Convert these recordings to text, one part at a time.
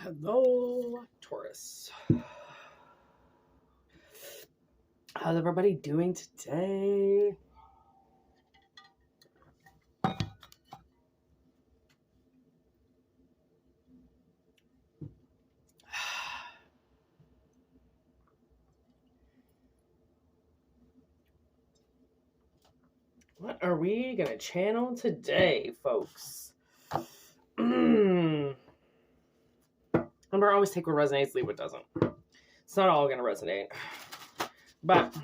Hello, Taurus. How's everybody doing today? What are we going to channel today, folks? Remember, always take what resonates, leave what doesn't. It's not all going to resonate. But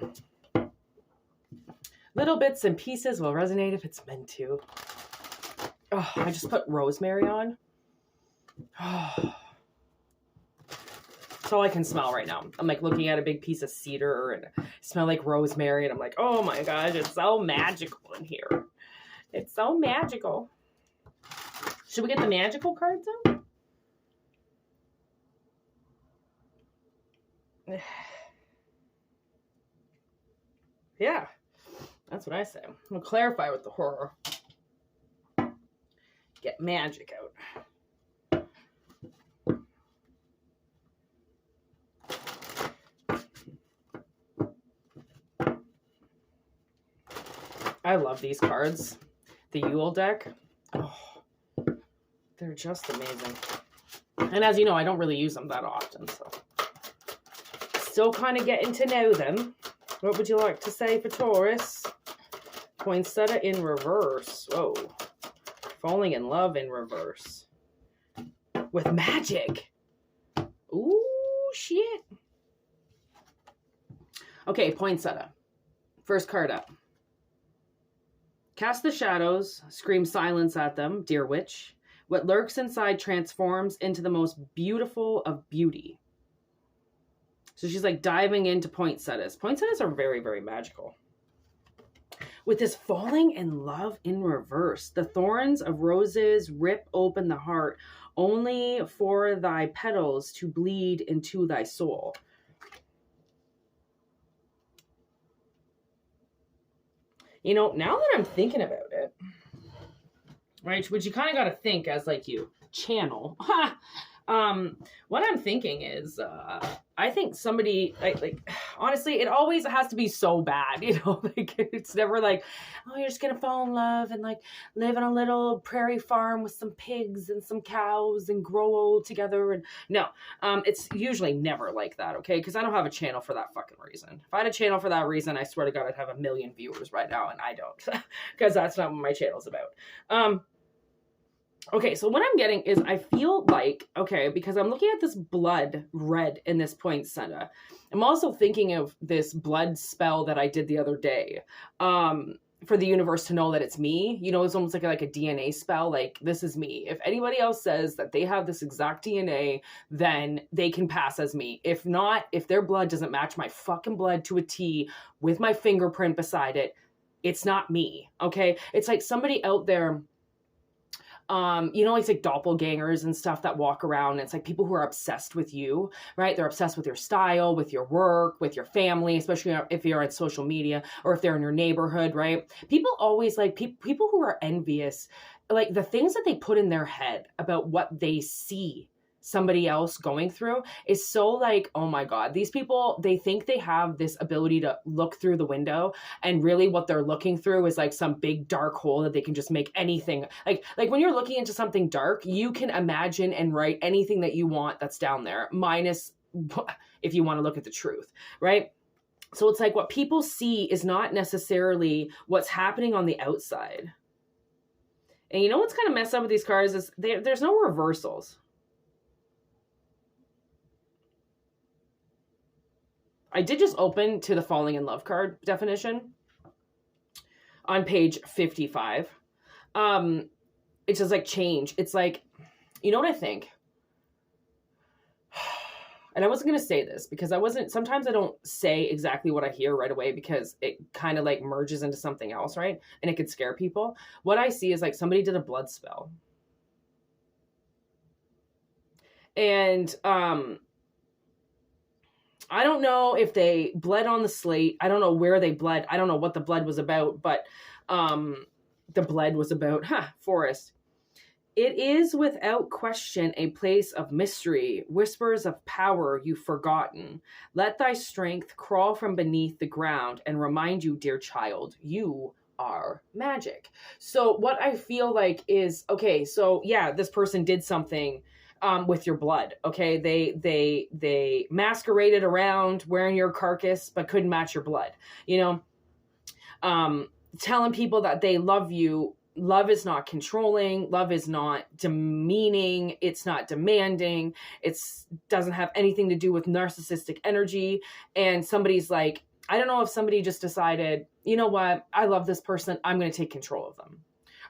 little bits and pieces will resonate if it's meant to. Oh, I just put rosemary on. Oh. That's all I can smell right now. I'm like looking at a big piece of cedar and I smell like rosemary and I'm like, oh my gosh, it's so magical in here. It's so magical. Should we get the magical cards out? Yeah, that's what I say. We'll clarify with the horror. Get magic out. I love these cards. The Yule deck. Oh, they're just amazing. And as you know, I don't really use them that often, so still kind of getting to know them. What would you like to say for Taurus? Poinsettia in reverse. Whoa. Falling in love in reverse. With magic. Ooh, shit. Okay, poinsettia. First card up. Cast the shadows, scream silence at them, dear witch. What lurks inside transforms into the most beautiful of beauty. So she's like diving into poinsettias. Poinsettias are very, very magical. With this falling in love in reverse, the thorns of roses rip open the heart, only for thy petals to bleed into thy soul. You know, now that I'm thinking about it, right, which you kind of got to think as like you channel. What I'm thinking is, I think somebody like honestly, it always has to be so bad, you know, like it's never like, oh, you're just going to fall in love and like live on a little prairie farm with some pigs and some cows and grow old together. And no, it's usually never like that. Okay. Cause I don't have a channel for that fucking reason. If I had a channel for that reason, I swear to God, I'd have 1 million viewers right now. And I don't, cause that's not what my channel's about. Okay, so what I'm getting is I feel like, okay, because I'm looking at this blood red in this poinsettia. I'm also thinking of this blood spell that I did the other day for the universe to know that it's me. You know, it's almost like a DNA spell. Like, this is me. If anybody else says that they have this exact DNA, then they can pass as me. If not, if their blood doesn't match my fucking blood to a T with my fingerprint beside it, it's not me, okay? It's like somebody out there... you know, it's like doppelgangers and stuff that walk around. It's like people who are obsessed with you, right? They're obsessed with your style, with your work, with your family, especially if you're on social media or if they're in your neighborhood, right? People always like people who are envious, like the things that they put in their head about what they see somebody else going through is so like, oh my God, these people, they think they have this ability to look through the window and really what they're looking through is like some big dark hole that they can just make anything like when you're looking into something dark, you can imagine and write anything that you want that's down there, minus if you want to look at the truth, right? So it's like what people see is not necessarily what's happening on the outside. And you know what's kind of messed up with these cards is there's no reversals. I did just open to the falling in love card definition on page 55. It says like change. It's like, you know what I think? And I wasn't going to say this because sometimes I don't say exactly what I hear right away because it kind of like merges into something else, right? And it could scare people. What I see is like somebody did a blood spell. And, I don't know if they bled on the slate. I don't know where they bled. I don't know what the blood was about, but the blood was about, forest. It is without question a place of mystery, whispers of power you've forgotten. Let thy strength crawl from beneath the ground and remind you, dear child, you are magic. So what I feel like is, okay, so yeah, this person did something with your blood. Okay, they masqueraded around wearing your carcass but couldn't match your blood. You know, telling people that they love you. Love is not controlling. Love is not demeaning. It's not demanding. It's doesn't have anything to do with narcissistic energy. And somebody's like, I don't know if somebody just decided, you know what? I love this person. I'm going to take control of them.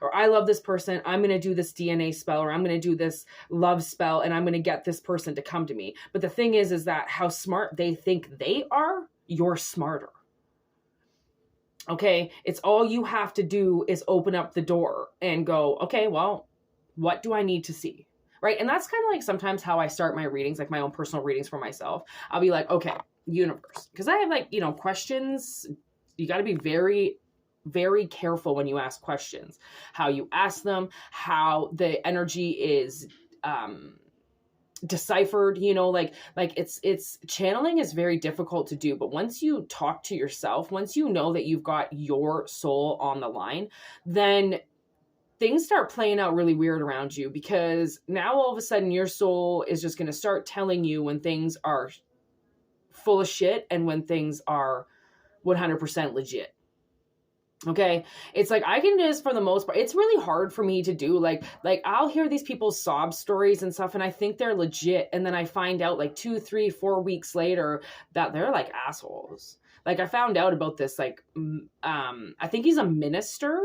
Or I love this person. I'm going to do this DNA spell, or I'm going to do this love spell, and I'm going to get this person to come to me. But the thing is that how smart they think they are, you're smarter. Okay, it's all you have to do is open up the door and go, okay, well, what do I need to see? Right? And that's kind of like sometimes how I start my readings, like my own personal readings for myself. I'll be like, okay, universe. Because I have like, you know, questions. You got to be very, very careful when you ask questions. How you ask them, how the energy is deciphered, you know, like it's channeling is very difficult to do, but once you talk to yourself, once you know that you've got your soul on the line, then things start playing out really weird around you, because now all of a sudden your soul is just going to start telling you when things are full of shit and when things are 100% legit. Okay. It's like, I can do this for the most part. It's really hard for me to do. Like I'll hear these people's sob stories and stuff, and I think they're legit. And then I find out like 2, 3, 4 weeks later that they're like assholes. Like I found out about this, like, I think he's a minister.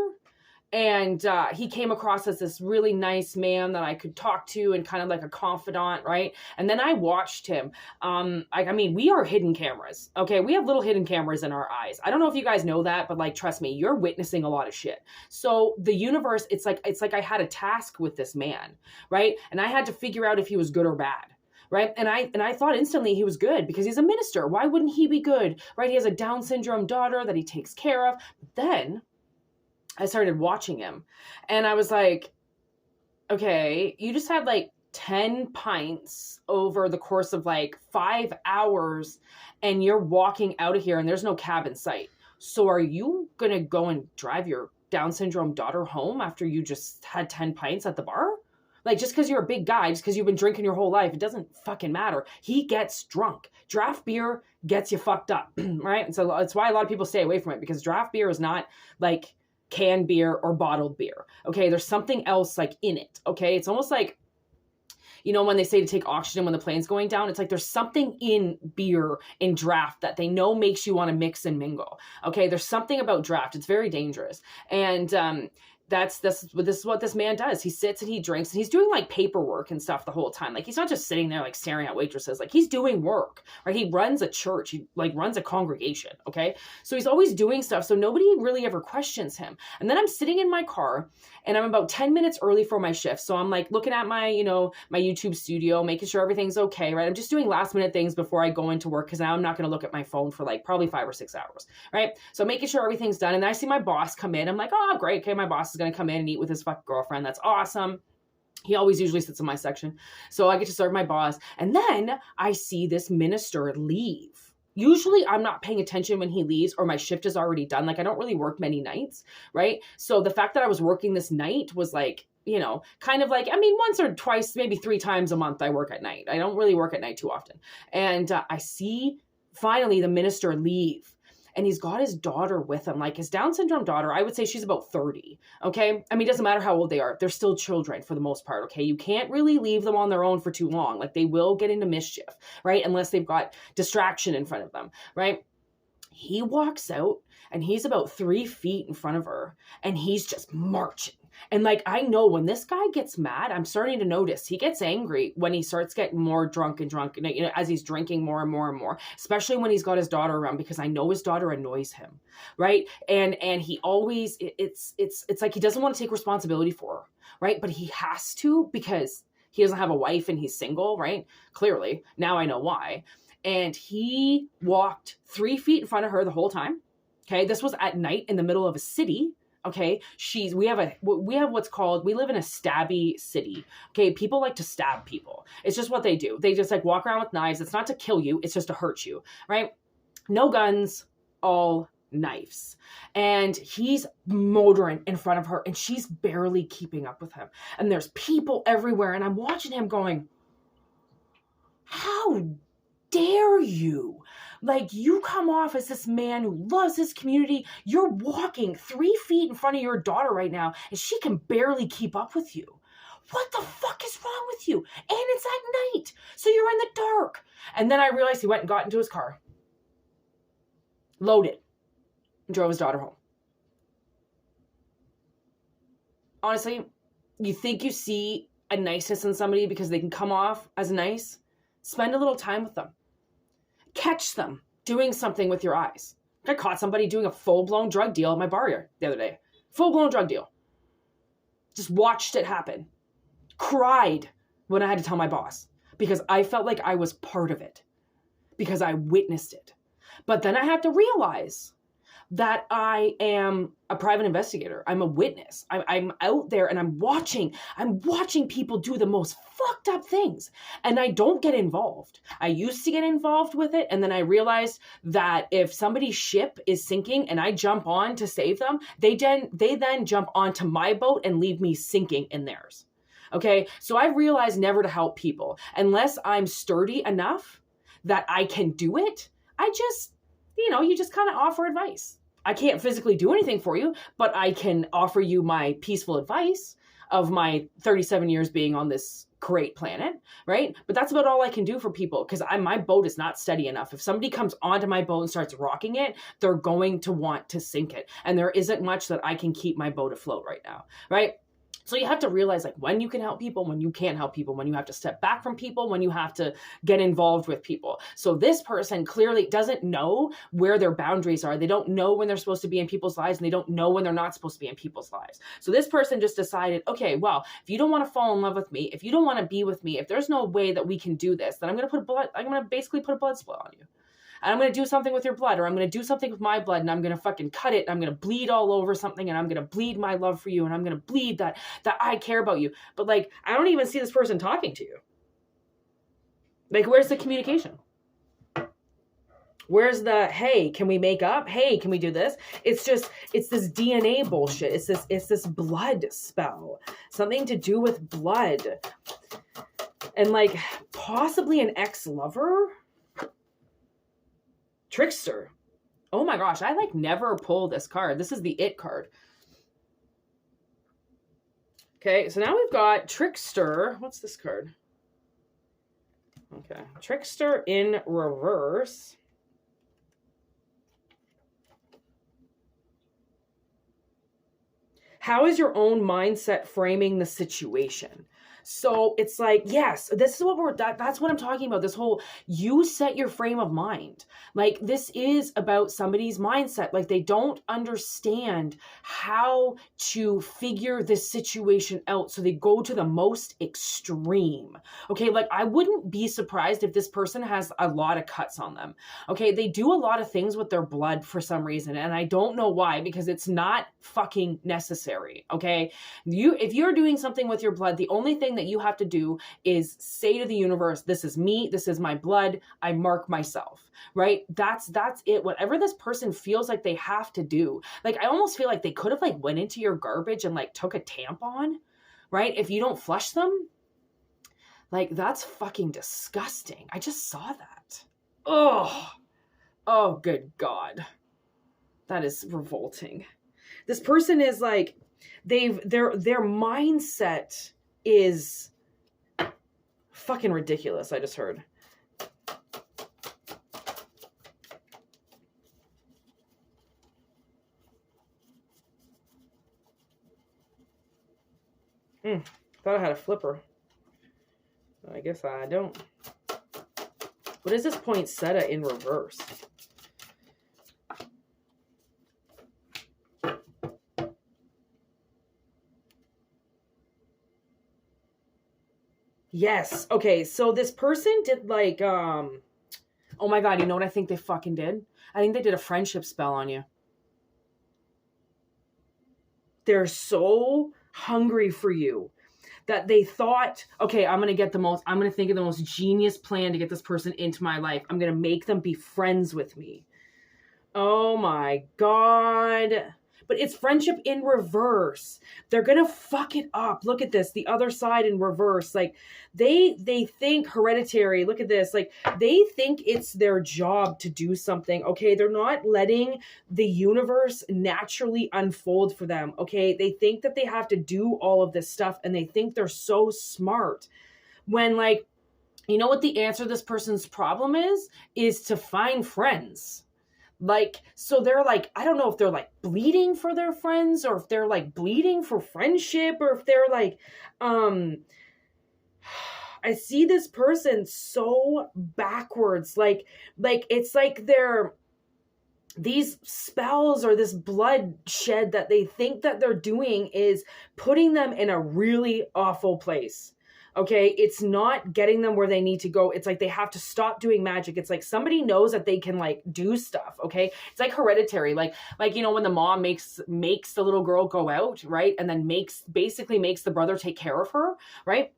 And he came across as this really nice man that I could talk to and kind of like a confidant, right? And then I watched him. I mean, we are hidden cameras, okay? We have little hidden cameras in our eyes. I don't know if you guys know that, but like, trust me, you're witnessing a lot of shit. So the universe, it's like I had a task with this man, right? And I had to figure out if he was good or bad. Right. And I thought instantly he was good because he's a minister. Why wouldn't he be good? Right. He has a Down syndrome daughter that he takes care of. But then I started watching him and I was like, okay, you just had like 10 pints over the course of like 5 hours and you're walking out of here and there's no cab in sight. So are you going to go and drive your Down syndrome daughter home after you just had 10 pints at the bar? Like, just because you're a big guy, just because you've been drinking your whole life, it doesn't fucking matter. He gets drunk. Draft beer gets you fucked up, right? And so that's why a lot of people stay away from it, because draft beer is not like canned beer or bottled beer. Okay. There's something else like in it. Okay. It's almost like, you know, when they say to take oxygen when the plane's going down, it's like there's something in beer, in draft, that they know makes you want to mix and mingle. Okay. There's something about draft. It's very dangerous. And, this is what this man does. He sits and he drinks and he's doing like paperwork and stuff the whole time. Like, he's not just sitting there like staring at waitresses. Like, he's doing work, right? He runs a church. He like runs a congregation. Okay. So he's always doing stuff. So nobody really ever questions him. And then I'm sitting in my car and I'm about 10 minutes early for my shift. So I'm like looking at my, you know, my YouTube studio, making sure everything's okay. Right. I'm just doing last minute things before I go into work, 'cause now I'm not going to look at my phone for like probably 5 or 6 hours. Right. So making sure everything's done. And then I see my boss come in. I'm like, oh, great. Okay. My boss is going to come in and eat with his fucking girlfriend. That's awesome. He always usually sits in my section. So I get to serve my boss. And then I see this minister leave. Usually I'm not paying attention when he leaves or my shift is already done. Like, I don't really work many nights, right? So the fact that I was working this night was like, you know, kind of like, I mean, once or twice, maybe 3 times a month I work at night. I don't really work at night too often. And I see finally the minister leave. And he's got his daughter with him, like his Down syndrome daughter. I would say she's about 30. Okay. I mean, it doesn't matter how old they are. They're still children for the most part. Okay. You can't really leave them on their own for too long. Like, they will get into mischief, right? Unless they've got distraction in front of them, right? He walks out and he's about 3 feet in front of her and he's just marching. And like, I know when this guy gets mad, I'm starting to notice he gets angry when he starts getting more drunk, and you know, as he's drinking more and more and more, especially when he's got his daughter around, because I know his daughter annoys him. Right. And he always, it's like he doesn't want to take responsibility for her. Right. But he has to, because he doesn't have a wife and he's single. Right. Clearly. Now I know why. And he walked 3 feet in front of her the whole time. Okay. This was at night in the middle of a city. Okay. We have what's called, we live in a stabby city. Okay. People like to stab people. It's just what they do. They just like walk around with knives. It's not to kill you. It's just to hurt you. Right. No guns, all knives. And he's motoring in front of her and she's barely keeping up with him. And there's people everywhere. And I'm watching him going, how dare you? Like, you come off as this man who loves his community. You're walking 3 feet in front of your daughter right now, and she can barely keep up with you. What the fuck is wrong with you? And it's at night, so you're in the dark. And then I realized he went and got into his car, loaded, and drove his daughter home. Honestly, you think you see a niceness in somebody because they can come off as nice? Spend a little time with them. Catch them doing something with your eyes. I caught somebody doing a full-blown drug deal at my bar the other day. Full-blown drug deal. Just watched it happen. Cried when I had to tell my boss because I felt like I was part of it because I witnessed it. But then I had to realize that I am a private investigator. I'm a witness. I'm out there and I'm watching people do the most fucked up things. And I don't get involved. I used to get involved with it. And then I realized that if somebody's ship is sinking and I jump on to save them, they then jump onto my boat and leave me sinking in theirs. Okay. So I realized never to help people unless I'm sturdy enough that I can do it. I just, you just kind of offer advice. I can't physically do anything for you, but I can offer you my peaceful advice of my 37 years being on this great planet, right? But that's about all I can do for people because my boat is not steady enough. If somebody comes onto my boat and starts rocking it, they're going to want to sink it. And there isn't much that I can keep my boat afloat right now, right? So you have to realize like when you can help people, when you can't help people, when you have to step back from people, when you have to get involved with people. So this person clearly doesn't know where their boundaries are. They don't know when they're supposed to be in people's lives and they don't know when they're not supposed to be in people's lives. So this person just decided, okay, well, if you don't want to fall in love with me, if you don't want to be with me, if there's no way that we can do this, then I'm going to basically put a blood split on you. And I'm going to do something with your blood, or I'm going to do something with my blood, and I'm going to fucking cut it, and I'm going to bleed all over something, and I'm going to bleed my love for you, and I'm going to bleed that I care about you. But, like, I don't even see this person talking to you. Like, where's the communication? Where's the, hey, can we make up? Hey, can we do this? It's this DNA bullshit. It's this blood spell. Something to do with blood. And, like, possibly an ex-lover? Trickster. Oh my gosh, I like never pull this card. This is the It card. Okay, so now we've got Trickster. What's this card? Okay, Trickster in reverse. How is your own mindset framing the situation? So it's like, yes, this is what that's what I'm talking about. This whole, you set your frame of mind. Like, this is about somebody's mindset. Like, they don't understand how to figure this situation out. So they go to the most extreme. Okay. Like, I wouldn't be surprised if this person has a lot of cuts on them. Okay. They do a lot of things with their blood for some reason. And I don't know why, because it's not fucking necessary. Okay. If you're doing something with your blood, the only thing that you have to do is say to the universe, this is me, this is my blood, I mark myself, right? That's it. Whatever this person feels like they have to do. Like, I almost feel like they could have like went into your garbage and like took a tampon, right? If you don't flush them, like, that's fucking disgusting. I just saw that. Oh, good God. That is revolting. This person is like, their mindset is fucking ridiculous. I just heard. Thought I had a flipper. I guess I don't. What is this poinsettia in reverse? Yes. Okay. So this person did like, oh my God, you know what I think they fucking did? I think they did a friendship spell on you. they're so hungry for you that they thought, okay, I'm going to think of the most genius plan to get this person into my life. I'm going to make them be friends with me. Oh my God. But it's friendship in reverse. They're going to fuck it up. Look at this. The other side in reverse. Like they think hereditary. Look at this. Like they think it's their job to do something. Okay. They're not letting the universe naturally unfold for them. Okay. They think that they have to do all of this stuff and they think they're so smart when, like, you know what the answer to this person's problem is to find friends. Like, so they're like, I don't know if they're like bleeding for their friends or if they're like bleeding for friendship or if they're like, I see this person so backwards. Like it's like these spells or this bloodshed that they think that they're doing is putting them in a really awful place. Okay, it's not getting them where they need to go. It's like they have to stop doing magic. It's like somebody knows that they can like do stuff. Okay, it's like hereditary. Like you know when the mom makes the little girl go out, right, and then basically makes the brother take care of her, right?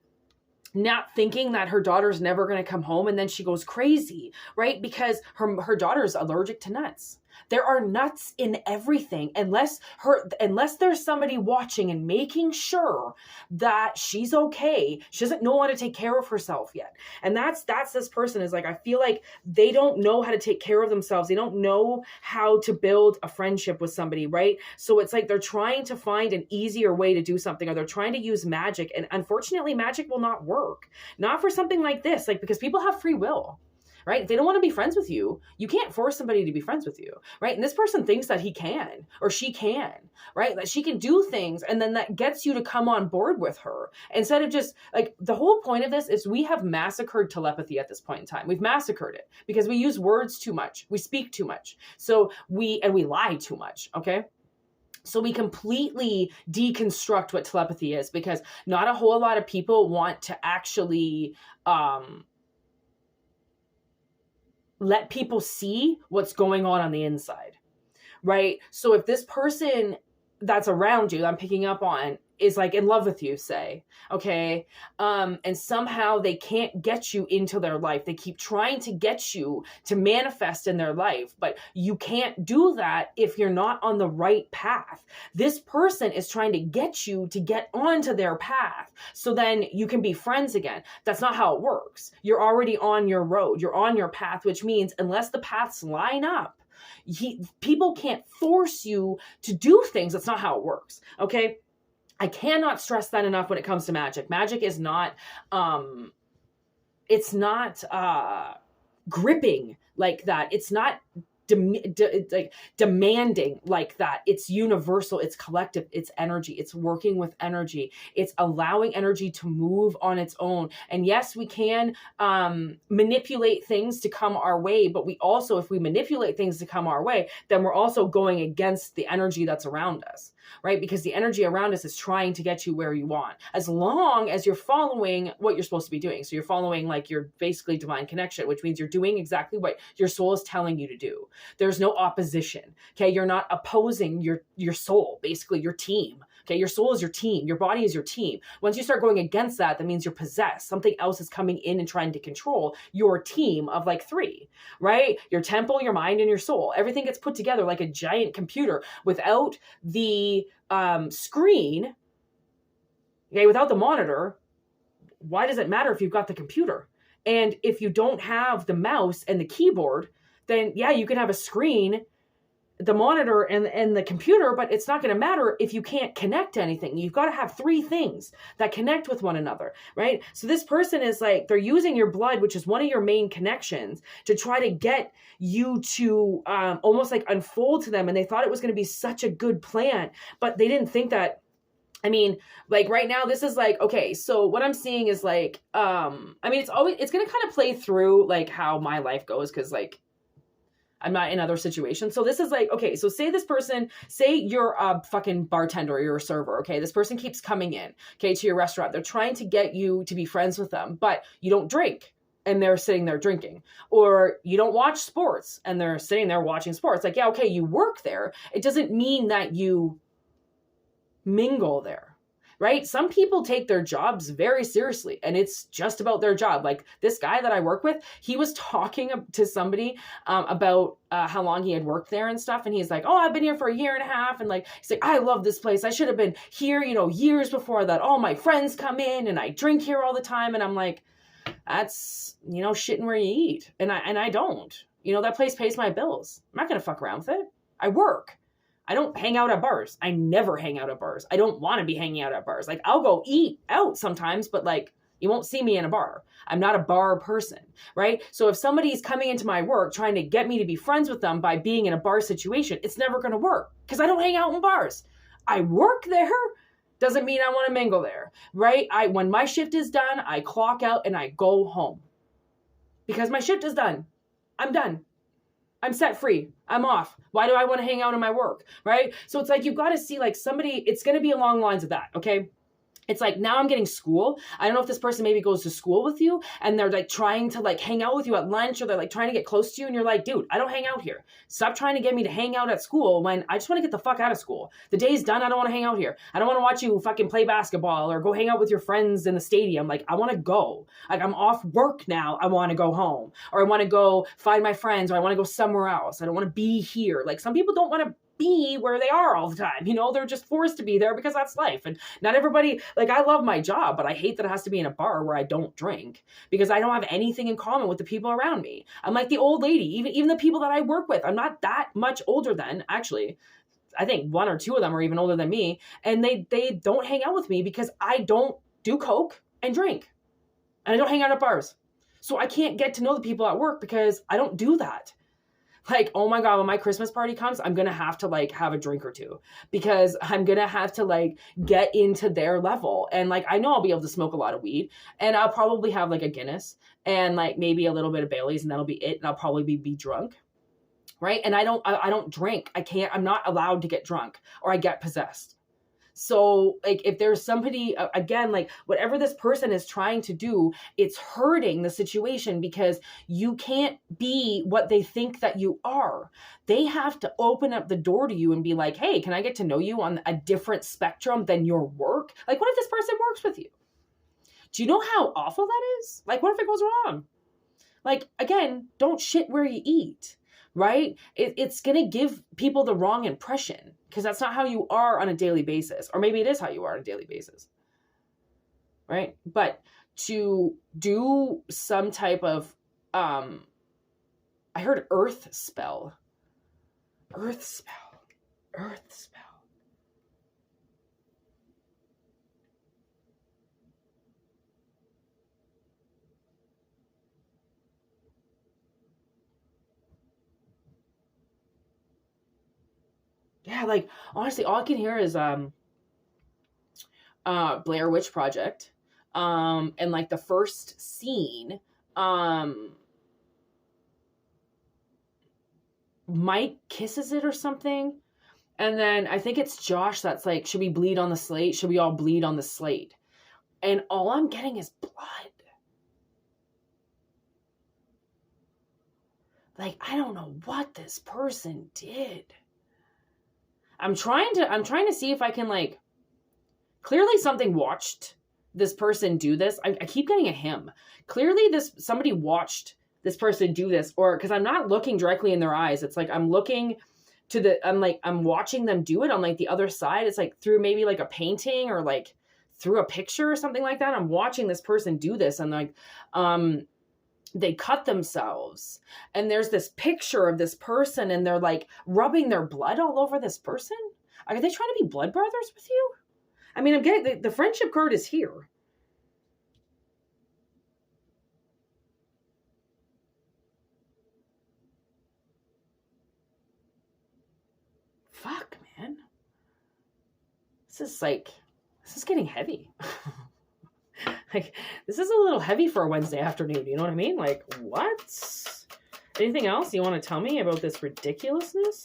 Not thinking that her daughter's never going to come home, and then she goes crazy, right? Because her daughter's allergic to nuts. There are nuts in everything unless there's somebody watching and making sure that she's okay. She doesn't know how to take care of herself yet. And that's this person is like, I feel like they don't know how to take care of themselves. They don't know how to build a friendship with somebody, right? So it's like they're trying to find an easier way to do something, or they're trying to use magic. And unfortunately, magic will not work. Not for something like this, like because people have free will. Right? If they don't want to be friends with you, you can't force somebody to be friends with you, right? And this person thinks that he can or she can, right? That she can do things, and then that gets you to come on board with her instead of just like the whole point of this is we have massacred telepathy at this point in time. We've massacred it because we use words too much. We speak too much. So we lie too much. Okay. So we completely deconstruct what telepathy is because not a whole lot of people want to actually, let people see what's going on the inside, right? So if this person that's around you, I'm picking up on, is like in love with you, say, okay, and somehow they can't get you into their life. They keep trying to get you to manifest in their life, but you can't do that if you're not on the right path. This person is trying to get you to get onto their path so then you can be friends again. That's not how it works. You're already on your road. You're on your path, which means unless the paths line up, people can't force you to do things. That's not how it works, okay? I cannot stress that enough when it comes to magic. Magic is not, it's not gripping like that. It's not demanding like that. It's universal. It's collective. It's energy. It's working with energy. It's allowing energy to move on its own. And yes, we can manipulate things to come our way, but we also, if we manipulate things to come our way, then we're also going against the energy that's around us, right? Because the energy around us is trying to get you where you want, as long as you're following what you're supposed to be doing. So you're following like your basically divine connection, which means you're doing exactly what your soul is telling you to do. There's no opposition. Okay. You're not opposing your soul, basically your team. Okay. Your soul is your team. Your body is your team. Once you start going against that, that means you're possessed. Something else is coming in and trying to control your team of like three, right? Your temple, your mind, and your soul. Everything gets put together like a giant computer without the screen. Okay. Without the monitor, why does it matter if you've got the computer? And if you don't have the mouse and the keyboard, then yeah, you can have a screen, the monitor and the computer, but it's not going to matter if you can't connect to anything. You've got to have three things that connect with one another, right? So this person is like, they're using your blood, which is one of your main connections, to try to get you to almost like unfold to them. And they thought it was going to be such a good plan, but they didn't think that. I mean, like right now, this is like, okay, so what I'm seeing is like, I mean, it's going to kind of play through like how my life goes. Cause like, I'm not in other situations. So this is like, okay, so say you're a fucking bartender or you're a server. Okay. This person keeps coming in, okay, to your restaurant. They're trying to get you to be friends with them, but you don't drink and they're sitting there drinking, or you don't watch sports and they're sitting there watching sports. Like, yeah, okay, you work there. It doesn't mean that you mingle there. Right? Some people take their jobs very seriously and it's just about their job. Like this guy that I work with, he was talking to somebody about how long he had worked there and stuff. And he's like, oh, I've been here for a year and a half. And like, he's like, I love this place. I should have been here, you know, years before that. All my friends come in and I drink here all the time. And I'm like, that's, you know, shitting where you eat. And I don't, you know, that place pays my bills. I'm not going to fuck around with it. I work. I don't hang out at bars. I never hang out at bars. I don't want to be hanging out at bars. Like I'll go eat out sometimes, but like you won't see me in a bar. I'm not a bar person, right? So if somebody's coming into my work trying to get me to be friends with them by being in a bar situation, it's never going to work because I don't hang out in bars. I work there. Doesn't mean I want to mingle there, right? When my shift is done, I clock out and I go home because my shift is done. I'm done. I'm set free. I'm off. Why do I want to hang out in my work? Right? So it's like, you've got to see like somebody, it's going to be along the lines of that. Okay. It's like, now I'm getting school. I don't know if this person maybe goes to school with you and they're like trying to like hang out with you at lunch or they're like trying to get close to you. And you're like, dude, I don't hang out here. Stop trying to get me to hang out at school when I just want to get the fuck out of school. The day's done. I don't want to hang out here. I don't want to watch you fucking play basketball or go hang out with your friends in the stadium. Like I want to go. Like I'm off work now. I want to go home or I want to go find my friends or I want to go somewhere else. I don't want to be here. Like some people don't want to be where they are all the time. You know, they're just forced to be there because that's life. And not everybody, like I love my job, but I hate that it has to be in a bar where I don't drink because I don't have anything in common with the people around me. I'm like the old lady, even the people that I work with. I'm not that much older than, actually. I think one or two of them are even older than me. And they don't hang out with me because I don't do coke and drink. And I don't hang out at bars. So I can't get to know the people at work because I don't do that. Like, oh my God, when my Christmas party comes, I'm going to have to like have a drink or two because I'm going to have to like get into their level. And like, I know I'll be able to smoke a lot of weed and I'll probably have like a Guinness and like maybe a little bit of Bailey's and that'll be it. And I'll probably be drunk. Right. And I don't drink. I'm not allowed to get drunk or I get possessed. So like if there's somebody, again, like whatever this person is trying to do, it's hurting the situation because you can't be what they think that you are. They have to open up the door to you and be like, hey, can I get to know you on a different spectrum than your work? Like what if this person works with you? Do you know how awful that is? Like what if it goes wrong? Like, again, don't shit where you eat. Right? It's going to give people the wrong impression because that's not how you are on a daily basis. Or maybe it is how you are on a daily basis. Right? But to do some type of, I heard earth spell. Earth spell. Earth spell. Yeah, like honestly, all I can hear is Blair Witch Project. And like the first scene, Mike kisses it or something. And then I think it's Josh that's like, should we bleed on the slate? Should we all bleed on the slate? And all I'm getting is blood. Like, I don't know what this person did. I'm trying to see if I can like, clearly something watched this person do this. I keep getting a him. Clearly somebody watched this person do this, or because I'm not looking directly in their eyes. It's like, I'm looking to I'm watching them do it on like the other side. It's like through maybe like a painting or like through a picture or something like that. I'm watching this person do this and like, they cut themselves and there's this picture of this person and they're like rubbing their blood all over this person. Are they trying to be blood brothers with you? I mean, I'm getting the friendship card is here. Fuck, man. This is getting heavy. Like, this is a little heavy for a Wednesday afternoon. You know what I mean? Like, what? Anything else you want to tell me about this ridiculousness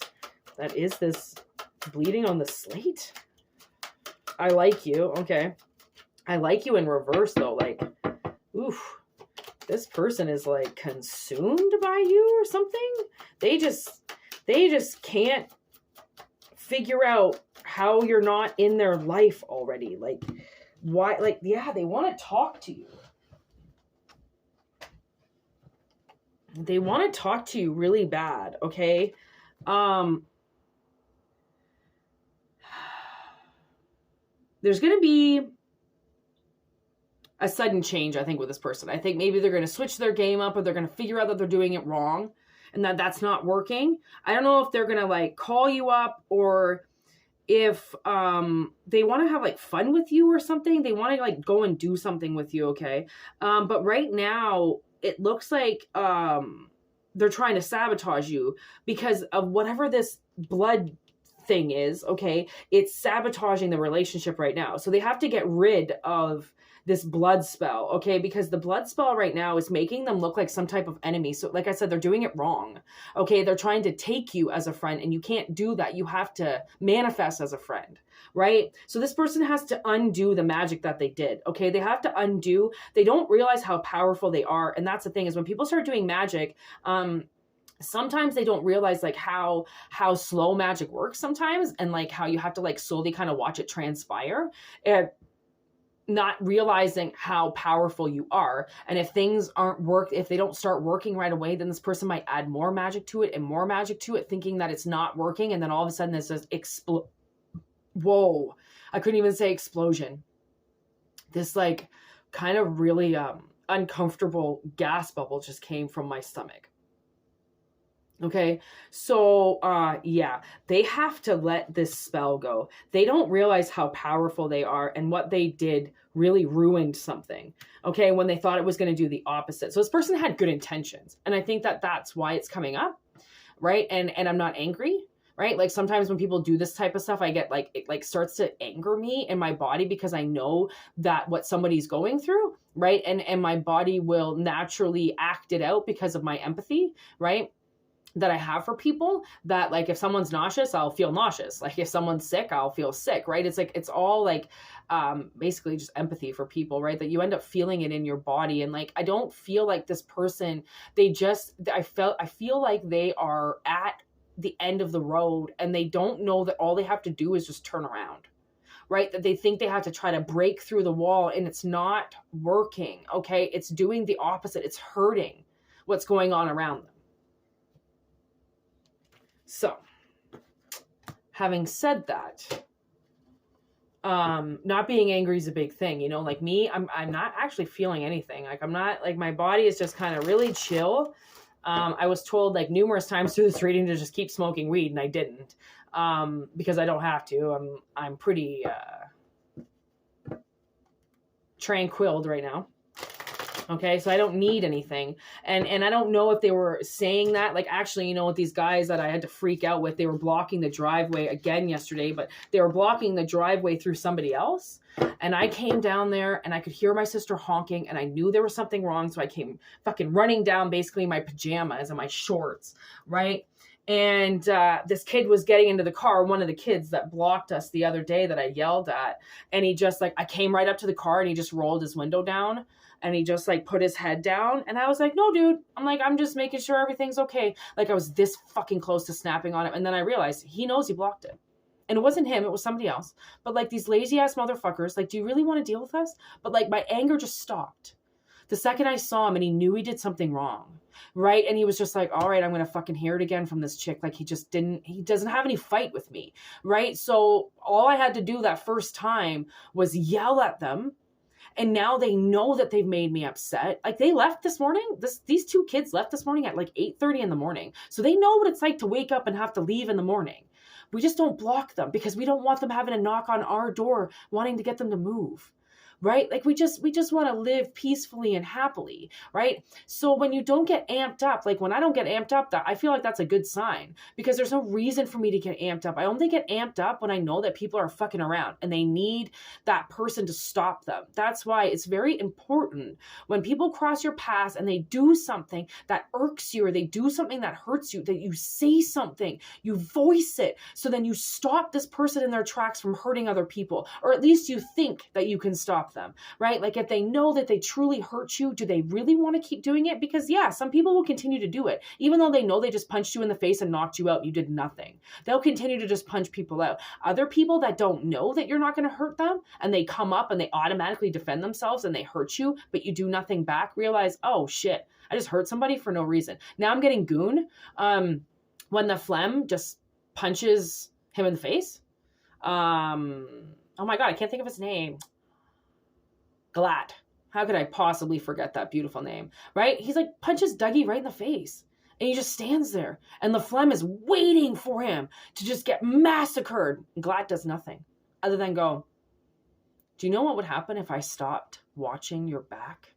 that is this bleeding on the slate? I like you. Okay. I like you in reverse, though. Like, oof. This person is, like, consumed by you or something. They just can't figure out how you're not in their life already. Like, why? Like, yeah, they want to talk to you. They want to talk to you really bad, okay? There's going to be a sudden change, I think, with this person. I think maybe they're going to switch their game up, or they're going to figure out that they're doing it wrong and that that's not working. I don't know if they're going to like call you up, or if they want to have like fun with you or something. They want to like go and do something with you, okay? But right now it looks like they're trying to sabotage you because of whatever this blood thing is, okay? It's sabotaging the relationship right now. So they have to get rid of this blood spell, okay? Because the blood spell right now is making them look like some type of enemy. So like I said, they're doing it wrong, okay? They're trying to take you as a friend, and you can't do that. You have to manifest as a friend, right? So this person has to undo the magic that they did, okay? They have to undo. They don't realize how powerful they are. And that's the thing, is when people start doing magic, sometimes they don't realize like how slow magic works sometimes, and like how you have to like slowly kind of watch it transpire, and not realizing how powerful you are. And if things if they don't start working right away, then this person might add more magic to it and more magic to it, thinking that it's not working. And then all of a sudden this just whoa, I couldn't even say explosion. This like kind of really uncomfortable gas bubble just came from my stomach. Okay, so yeah, they have to let this spell go. They don't realize how powerful they are, and what they did really ruined something, okay, when they thought it was going to do the opposite. So this person had good intentions, and I think that that's why it's coming up, right? And I'm not angry, right? Like sometimes when people do this type of stuff, I get like, it like starts to anger me in my body, because I know that what somebody's going through, right? And my body will naturally act it out because of my empathy, right, that I have for people. That like if someone's nauseous, I'll feel nauseous. Like if someone's sick, I'll feel sick, right? It's like, it's all like basically just empathy for people, right? That you end up feeling it in your body. And like, I don't feel like this person, I feel like they are at the end of the road, and they don't know that all they have to do is just turn around, right? That they think they have to try to break through the wall, and it's not working, okay? It's doing the opposite. It's hurting what's going on around them. So, having said that, not being angry is a big thing, you know, like me, I'm not actually feeling anything. Like I'm not, like my body is just kind of really chill. I was told like numerous times through this reading to just keep smoking weed, and I didn't, because I don't have to. I'm pretty, tranquiled right now. Okay, so I don't need anything. And I don't know if they were saying that. Like, actually, you know, with these guys that I had to freak out with, they were blocking the driveway again yesterday, but they were blocking the driveway through somebody else. And I came down there, and I could hear my sister honking, and I knew there was something wrong. So I came fucking running down, basically in my pajamas and my shorts, right? And this kid was getting into the car, one of the kids that blocked us the other day that I yelled at. And he just like, I came right up to the car, and he just rolled his window down, and he just like put his head down. And I was like, no, dude. I'm like, I'm just making sure everything's okay. Like I was this fucking close to snapping on him. And then I realized he knows he blocked it. And it wasn't him, it was somebody else. But like these lazy ass motherfuckers, like, do you really want to deal with us? But like my anger just stopped the second I saw him, and he knew he did something wrong. Right. And he was just like, all right, I'm going to fucking hear it again from this chick. Like he doesn't have any fight with me. Right. So all I had to do that first time was yell at them. And now they know that they've made me upset. Like they left this morning. These two kids left this morning at like 8:30 in the morning. So they know what it's like to wake up and have to leave in the morning. We just don't block them because we don't want them having to knock on our door wanting to get them to move. Right? Like we just want to live peacefully and happily, right? So when you don't get amped up, like when I don't get amped up, I feel like that's a good sign, because there's no reason for me to get amped up. I only get amped up when I know that people are fucking around and they need that person to stop them. That's why it's very important when people cross your path and they do something that irks you, or they do something that hurts you, that you say something, you voice it, so then you stop this person in their tracks from hurting other people, or at least you think that you can stop them, right? Like if they know that they truly hurt you, do they really want to keep doing it? Because yeah, some people will continue to do it. Even though they know they just punched you in the face and knocked you out, you did nothing. They'll continue to just punch people out. Other people that don't know that you're not going to hurt them and they come up and they automatically defend themselves and they hurt you, but you do nothing back, realize, oh shit, I just hurt somebody for no reason. Now I'm getting goon. When the phlegm just punches him in the face. Oh my God, I can't think of his name. Glad. How could I possibly forget that beautiful name, right? He's like punches Dougie right in the face and he just stands there and the phlegm is waiting for him to just get massacred. Glad does nothing other than go, do you know what would happen if I stopped watching your back?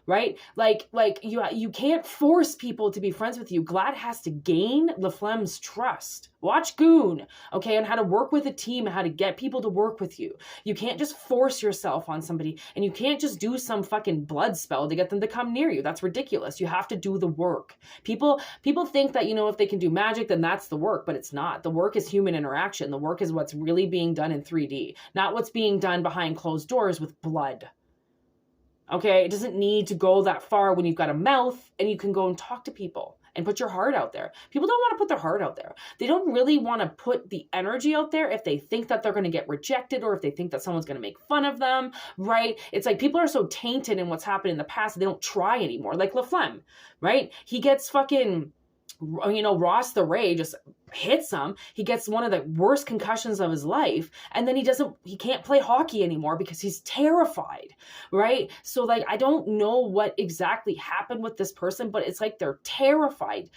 Right? Like you can't force people to be friends with you. Glad has to gain LaFlemme's trust. Watch Goon, okay, on how to work with a team and how to get people to work with you. You can't just force yourself on somebody and you can't just do some fucking blood spell to get them to come near you. That's ridiculous. You have to do the work. People think that, you know, if they can do magic, then that's the work, but it's not. The work is human interaction. The work is what's really being done in 3D, not what's being done behind closed doors with blood. Okay, it doesn't need to go that far when you've got a mouth and you can go and talk to people and put your heart out there. People don't want to put their heart out there. They don't really want to put the energy out there if they think that they're going to get rejected or if they think that someone's going to make fun of them, right? It's like people are so tainted in what's happened in the past, they don't try anymore. Like LaFlemme, right? He gets fucking, you know, Ross the Ray just hits him. He gets one of the worst concussions of his life. And then he can't play hockey anymore because he's terrified, right? So like, I don't know what exactly happened with this person, but it's like they're terrified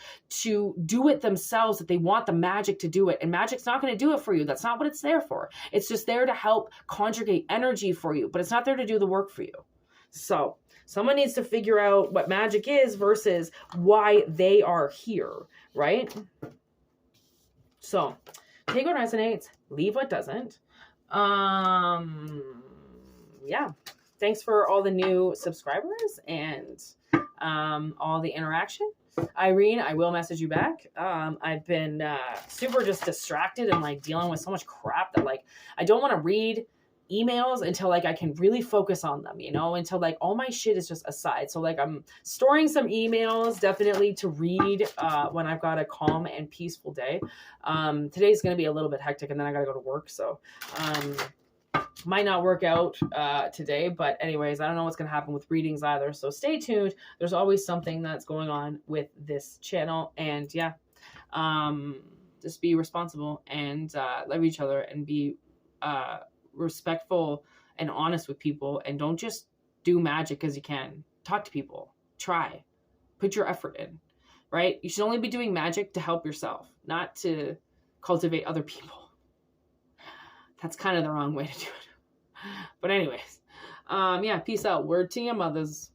to do it themselves, that they want the magic to do it. And magic's not going to do it for you. That's not what it's there for. It's just there to help conjugate energy for you, but it's not there to do the work for you. So someone needs to figure out what magic is versus why they are here, right? So take what resonates, leave what doesn't. Yeah. Thanks for all the new subscribers and all the interaction. Irene, I will message you back. I've been super just distracted and like dealing with so much crap that like I don't want to read emails until like I can really focus on them, you know, until like all my shit is just aside. So like I'm storing some emails definitely to read when I've got a calm and peaceful day. Today's going to be a little bit hectic and then I got to go to work. So might not work out today, but anyways, I don't know what's going to happen with readings either. So stay tuned. There's always something that's going on with this channel. And yeah, just be responsible and love each other and be respectful and honest with people, and don't just do magic because you can. Talk to people, try, put your effort in, right? You should only be doing magic to help yourself, not to cultivate other people. That's kind of the wrong way to do it. But anyways, yeah, peace out. Word to your mothers.